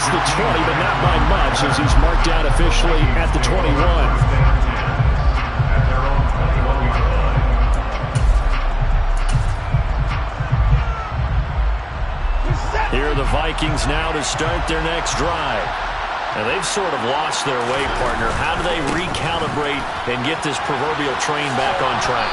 past the 20, but not by much as he's marked down officially at the 21. Here are the Vikings now to start their next drive. Now they've sort of lost their way, partner. How do they recalibrate and get this proverbial train back on track?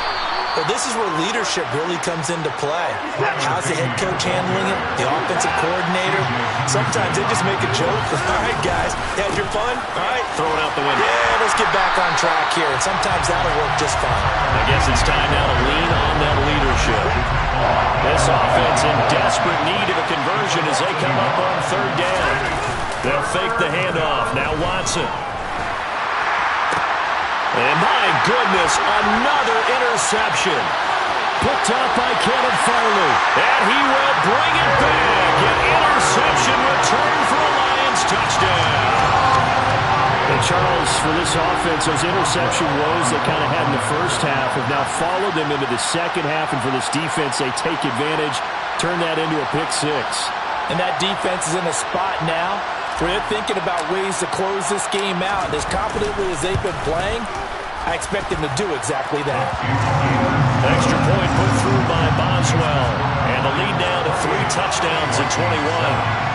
Well, this is where leadership really comes into play. How's the head coach handling it? The offensive coordinator? Sometimes they just make a joke. All right, guys, had your fun? All right. Throw it out the window. Yeah, let's get back on track here. And sometimes that'll work just fine. I guess it's time now to lean on that leadership. This offense in desperate need of a conversion as they come up on third down. They'll fake the handoff. Now Watson. And my goodness, another interception. Picked up by Caleb Farley. And he will bring it back. An interception return for a Lions touchdown. And Charles, for this offense, those interception woes they kind of had in the first half have now followed them into the second half. And for this defense, they take advantage, turn that into a pick six. And that defense is in a spot now where they're thinking about ways to close this game out. As competently as they've been playing, I expect them to do exactly that. Extra point put through by Boswell. And the lead now to 3 touchdowns at 21.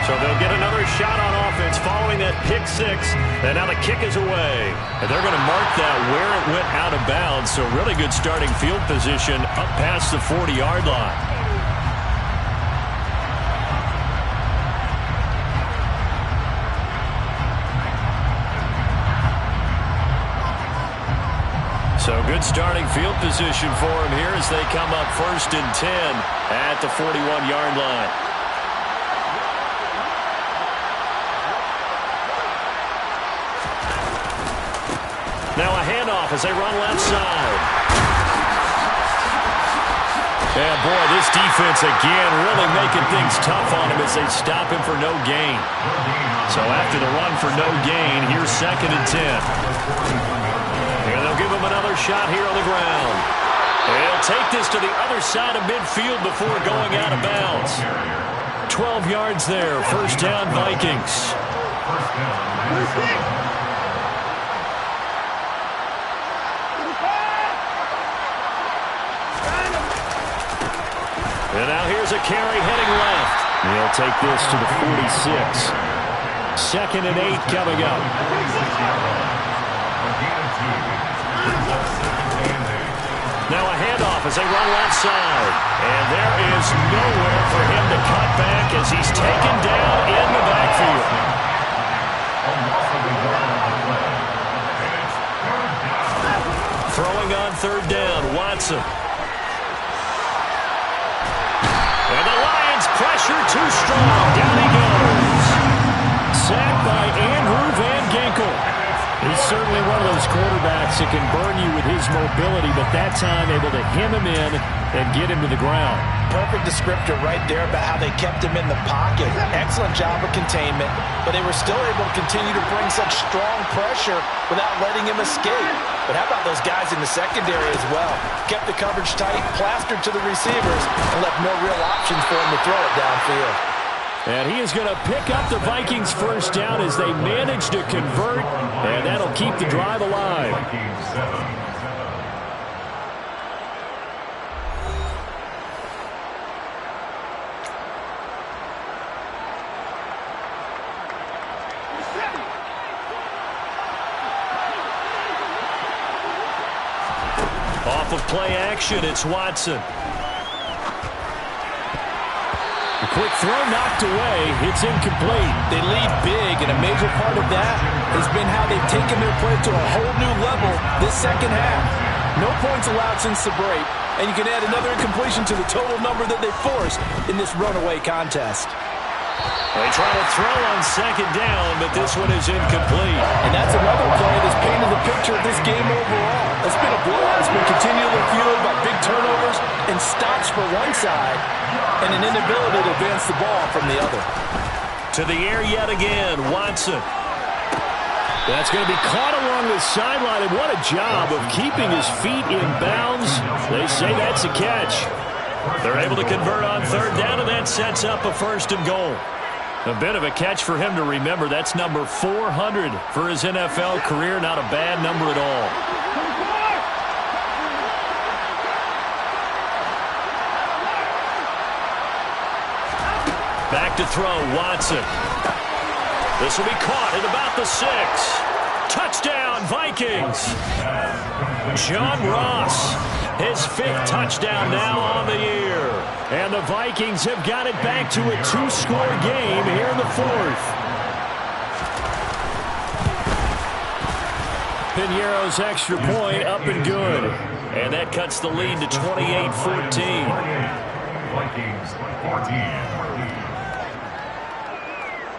So they'll get another shot on offense following that pick six. And now the kick is away. And they're going to mark that where it went out of bounds. So really good starting field position up past the 40-yard line. So good starting field position for him here as they come up 1st and 10 at the 41-yard line. Now a handoff as they run left side. And boy, this defense again really making things tough on him as they stop him for no gain. So after the run for no gain, here's 2nd and 10. And they'll give him another shot here on the ground. And he'll take this to the other side of midfield before going out of bounds. 12 yards there. 1st down, Vikings. And now here's a carry heading left. He'll take this to the 46. 2nd and 8 coming up. Now a handoff as they run left side. And there is nowhere for him to cut back as he's taken down in the backfield. Throwing on 3rd down, Watson. And the Lions pressure too strong. Down he goes. Sacked by Andrew Van Ginkel. He's certainly one of those quarterbacks that can burn you with his mobility, but that time able to hem him in and get him to the ground. Perfect descriptor right there about how they kept him in the pocket. Excellent job of containment, but they were still able to continue to bring such strong pressure without letting him escape. But how about those guys in the secondary as well? Kept the coverage tight, plastered to the receivers, and left no real options for him to throw it downfield. And he is going to pick up the Vikings 1st down as they manage to convert, and that'll keep the drive alive. Off of play action, it's Watson. Quick throw knocked away. It's incomplete. They lead big, and a major part of that has been how they've taken their play to a whole new level this second half. No points allowed since the break, and you can add another incompletion to the total number that they forced in this runaway contest. They try to throw on 2nd down, but this one is incomplete. And that's another play that's painted the picture of this game overall. It's been a blowout. It's been continually fueled by big turnovers and stops for one side and an inability to advance the ball from the other. To the air yet again, Watson. That's going to be caught along the sideline, and what a job of keeping his feet in bounds. They say that's a catch. They're able to convert on third down, and that sets up a 1st and goal. A bit of a catch for him to remember. That's number 400 for his NFL career. Not a bad number at all. Back to throw, Watson. This will be caught at about the 6. Touchdown, Vikings. John Ross, his 5th touchdown now on the year. And the Vikings have got it back to a 2-score game here in the 4th. Piñeiro's extra point up and good. And that cuts the lead to 28-14. Vikings 14.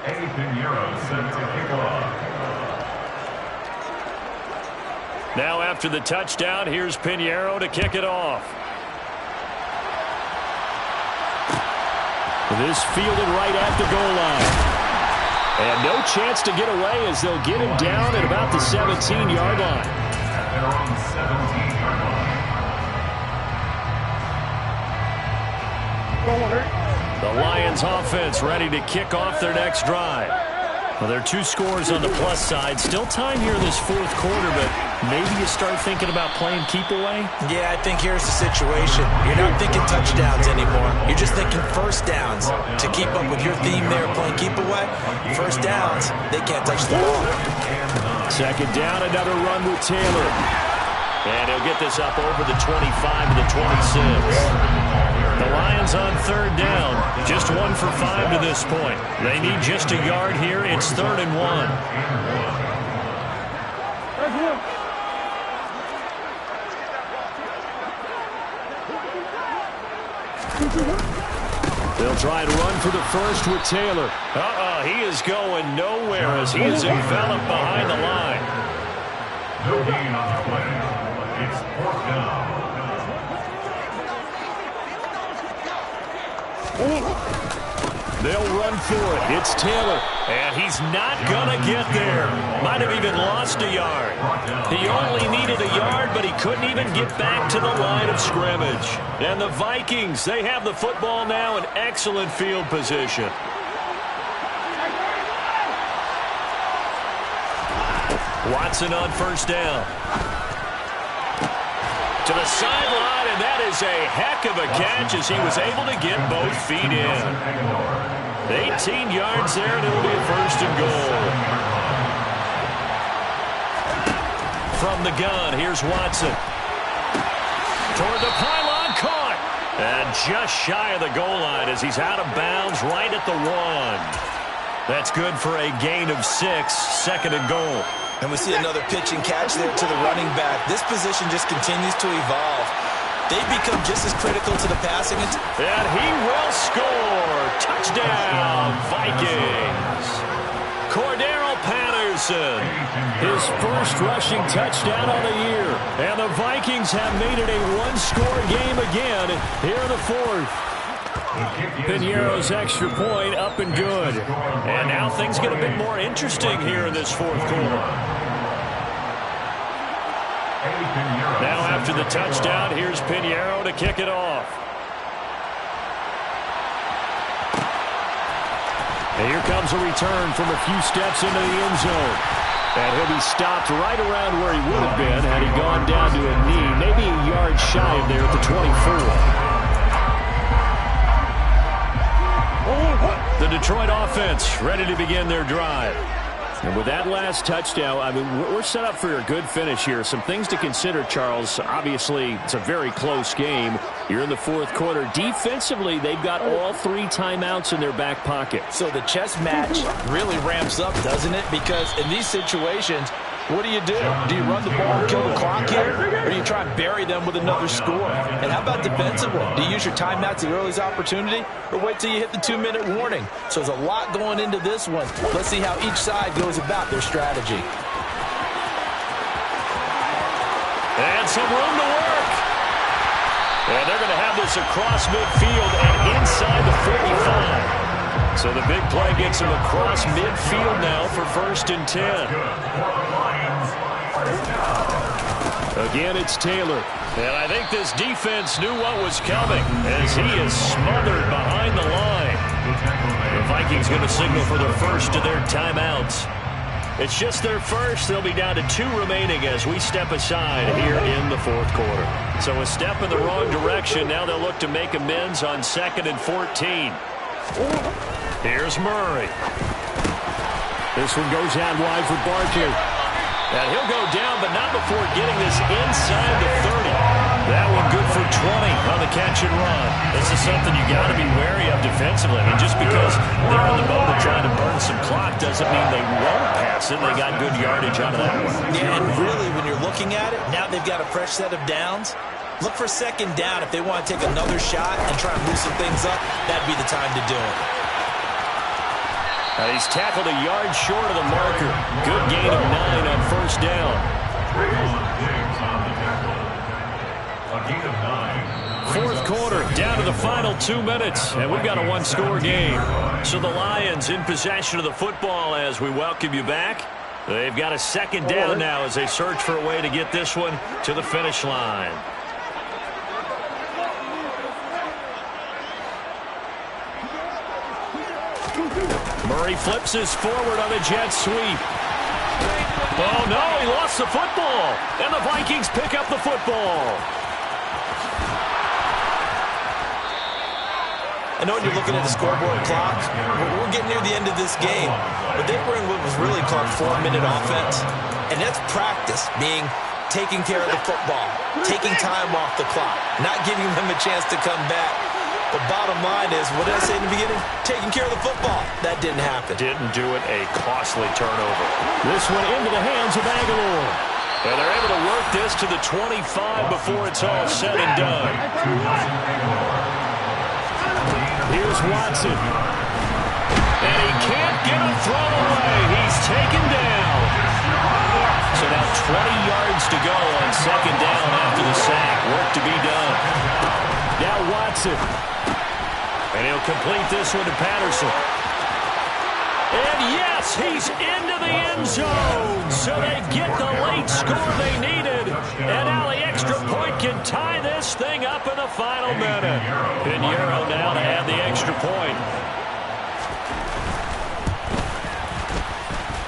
Eddie Piñeiro set to kick off. Now after the touchdown, here's Piñeiro to kick it off. This fielded right at the goal line. And no chance to get away as they'll get him down at about the 17-yard line. They're on the 17-yard line. The Lions offense ready to kick off their next drive. Well, there are 2 scores on the plus side. Still time here in this 4th quarter, but maybe you start thinking about playing keep away? Yeah, I think here's the situation. You're not thinking touchdowns anymore. You're just thinking 1st downs. To keep up with your theme there, playing keep away, 1st downs, they can't touch the ball. 2nd down, another run with Taylor. And he'll get this up over the 25 to the 26. The Lions on 3rd down. Just 1 for 5 to this point. They need just a yard here. It's 3rd and 1. They'll try to run for the 1st with Taylor. He is going nowhere as he is enveloped behind the line. No gain on the play. It's 4th down. They'll run for it. It's Taylor. And he's not going to get there. Might have even lost a yard. He only needed a yard, but he couldn't even get back to the line of scrimmage. And the Vikings, they have the football now in excellent field position. Watson on 1st down. To the sideline, and that is a heck of a catch as he was able to get both feet in. 18 yards there, and it'll be a 1st and goal. From the gun, here's Watson. Toward the pylon, caught. And just shy of the goal line as he's out of bounds right at the 1. That's good for a gain of 6, 2nd and goal. And we see another pitch and catch there to the running back. This position just continues to evolve. They've become just as critical to the passing. And he will score. Touchdown, Vikings. Cordero Patterson, his 1st rushing touchdown on the year. And the Vikings have made it a 1-score game again here in the 4th. Piñeiro's extra point up and good. And now things get a bit more interesting here in this 4th quarter. Now after the touchdown, here's Piñeiro to kick it off. And here comes a return from a few steps into the end zone. And he'll be stopped right around where he would have been had he gone down to a knee, maybe a yard shy of there at the 24. The Detroit offense ready to begin their drive. And with that last touchdown, I mean, we're set up for a good finish here. Some things to consider, Charles. Obviously, it's a very close game. You're in the 4th quarter. Defensively, they've got all 3 timeouts in their back pocket. So the chess match really ramps up, doesn't it? Because in these situations, what do? Do you run the ball and kill the clock here? Or do you try and bury them with another score? And how about defensively? Do you use your timeouts at the earliest opportunity? Or wait till you hit the 2-minute warning? So there's a lot going into this one. Let's see how each side goes about their strategy. And some room to work. And they're going to have this across midfield and inside the 45. So the big play gets him across midfield now for 1st and 10. Again, it's Taylor. And I think this defense knew what was coming as he is smothered behind the line. The Vikings going to signal for their first of their timeouts. It's just their first. They'll be down to 2 remaining as we step aside here in the fourth quarter. So a step in the wrong direction. Now they'll look to make amends on 2nd and 14. Here's Murray. This one goes out wide for Barkley. And he'll go down, but not before getting this inside the 30. That one good for 20 on the catch and run. This is something you got to be wary of defensively. I mean, just because they're in the mode of trying to burn some clock doesn't mean they won't pass it. They got good yardage out of that one. Yeah, and really, when you're looking at it, now they've got a fresh set of downs. Look for 2nd down. If they want to take another shot and try and loosen things up, that'd be the time to do it. And he's tackled a yard short of the marker. Good gain of 9 on 1st down. Fourth quarter, down to the final 2 minutes, and we've got a 1-score game. So the Lions in possession of the football as we welcome you back. They've got a 2nd down now as they search for a way to get this one to the finish line. Murray flips his forward on a jet sweep. Oh, no, he lost the football. And the Vikings pick up the football. I know when you're looking at the scoreboard clock, we're getting near the end of this game. But they were in what was really called 4-minute offense. And that's practice, being taking care of the football, taking time off the clock, not giving them a chance to come back. The bottom line is, what did I say in the beginning? Taking care of the football. That didn't happen. Didn't do it. A costly turnover. This one into the hands of Aguilar. And they're able to work this to the 25 before it's all said and done. Here's Watson. And he can't get a throw away. He's taken down. So now 20 yards to go on 2nd down after the sack. Work to be done. Now Watson. And he'll complete this one to Patterson. And yes, he's into the end zone. So they get the late score they needed. And now the extra point can tie this thing up in the final minute. Pinheiro now to add the extra point.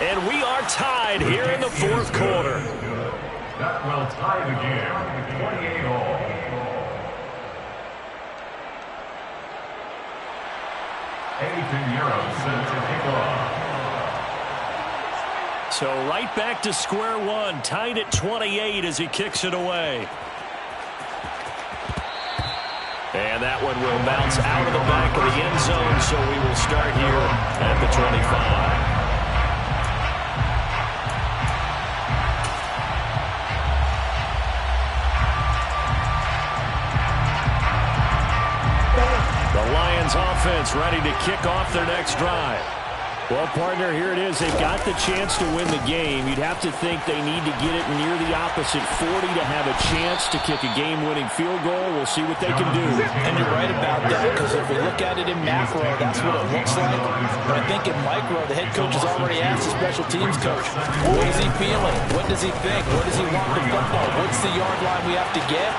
And we are tied here in the fourth quarter. That will tie the game, 28 all. So right back to square one, tied at 28 as he kicks it away. And that one will bounce out of the back of the end zone, so we will start here at the 25. Offense ready to kick off their next drive. Well, partner, here it is. They've got the chance to win the game. You'd have to think they need to get it near the opposite 40 to have a chance to kick a game-winning field goal. We'll see what they can do. And you're right about that, because if we look at it in macro, that's what it looks like. But I think in micro, the head coach has already asked the special teams coach, what is he feeling? What does he think? What does he want with the football? What's the yard line we have to get?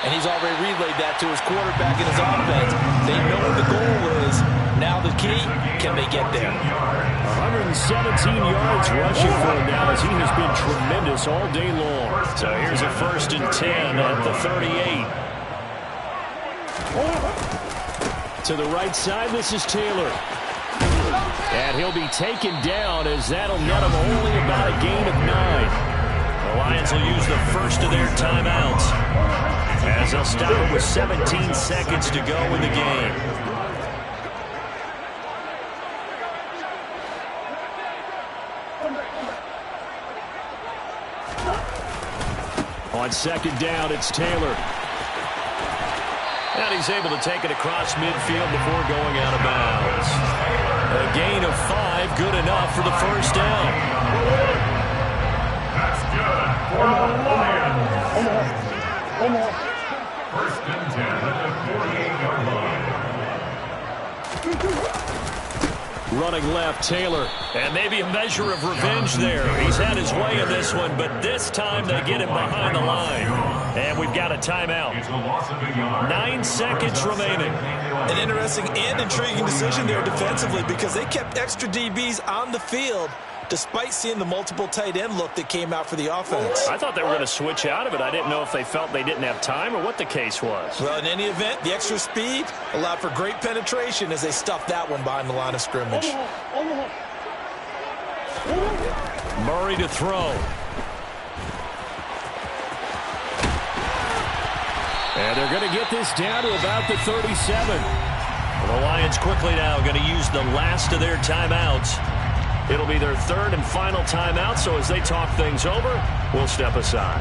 And he's already relayed that to his quarterback and his offense. They know what the goal is. Now the key, can they get there? 117 yards rushing for him now as he has been tremendous all day long. So here's a 1st and 10 at the 38. To the right side, this is Taylor. And he'll be taken down as that'll net him only about a gain of 9. The Lions will use the first of their timeouts as they'll stop it with 17 seconds to go in the game. On 2nd down, it's Taylor. And he's able to take it across midfield before going out of bounds. A gain of 5, good enough for the 1st down. That's good for the Lions. 1st and 10 at the 48-yard line. Running left, Taylor. And maybe a measure of revenge there. He's had his way in this one, but this time they get him behind the line. And we've got a timeout. 9 seconds remaining. An interesting and intriguing decision there defensively because they kept extra DBs on the field despite seeing the multiple tight end look that came out for the offense. I thought they were going to switch out of it. I didn't know if they felt they didn't have time or what the case was. Well, in any event, the extra speed allowed for great penetration as they stuffed that one behind the line of scrimmage. Murray to throw. And they're going to get this down to about the 37. Well, the Lions quickly now going to use the last of their timeouts. It'll be their third and final timeout, so as they talk things over, we'll step aside.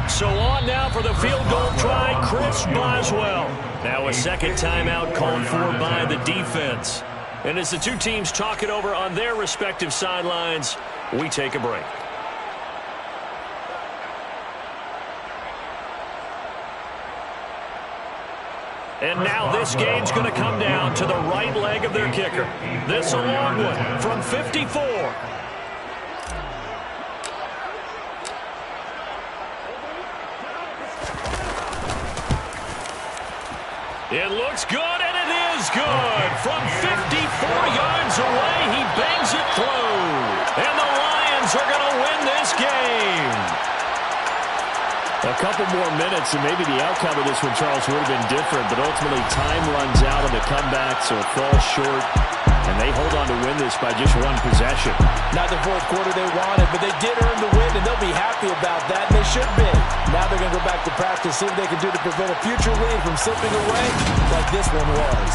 So on now for the field goal try, Chris Boswell. Now a second timeout called for by the defense. And as the two teams talk it over on their respective sidelines, we take a break. And now this game's going to come down to the right leg of their kicker. This a long one from 54. It looks good, and it is good. From 54 yards away, he bangs it through. And the Lions are going to win this game. A couple more minutes, and maybe the outcome of this one, Charles, would have been different. But ultimately, time runs out on the comeback, so it falls short. And they hold on to win this by just one possession. Not the fourth quarter they wanted, but they did earn the win, and they'll be happy about that, and they should be. Now they're going to go back to practice, see what they can do to prevent a future lead from slipping away like this one was.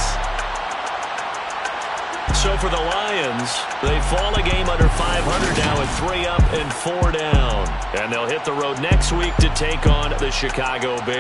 So for the Lions, they fall a game under 500 now with 3 up and 4 down. And they'll hit the road next week to take on the Chicago Bears.